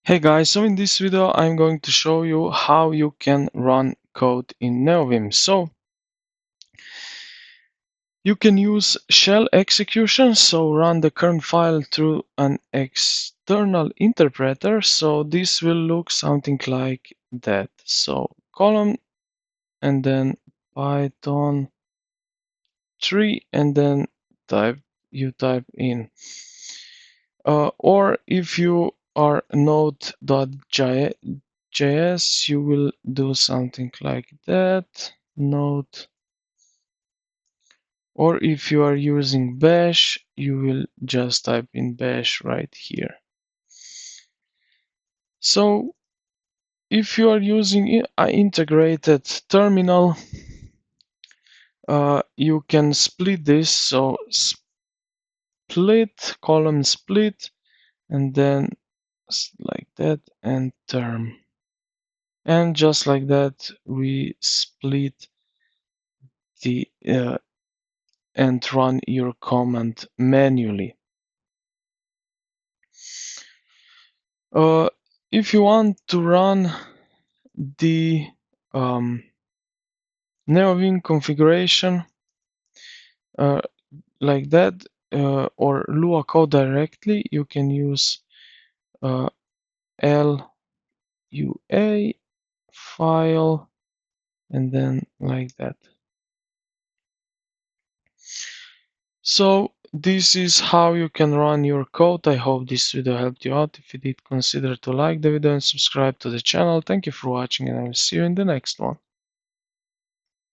Hey guys, so in this video I'm going to show you how you can run code in Neovim. So you can use shell execution, so run the current file through an external interpreter. So this will look something like that. So column and then Python 3 and then you type in. Or if you are Node.js, you will do something like that. Node. Or if you are using bash, you will just type in bash right here. So if you are using an integrated terminal, you can split this. So split, column split, and then like that, and term. And just like that, we split the and run your command manually. If you want to run the Neovim configuration like that, or Lua code directly, you can use LUA file and then like that. So this is how you can run your code. I hope this video helped you out. If you did, consider to like the video and subscribe to the channel. Thank you for watching, and I will see you in the next one.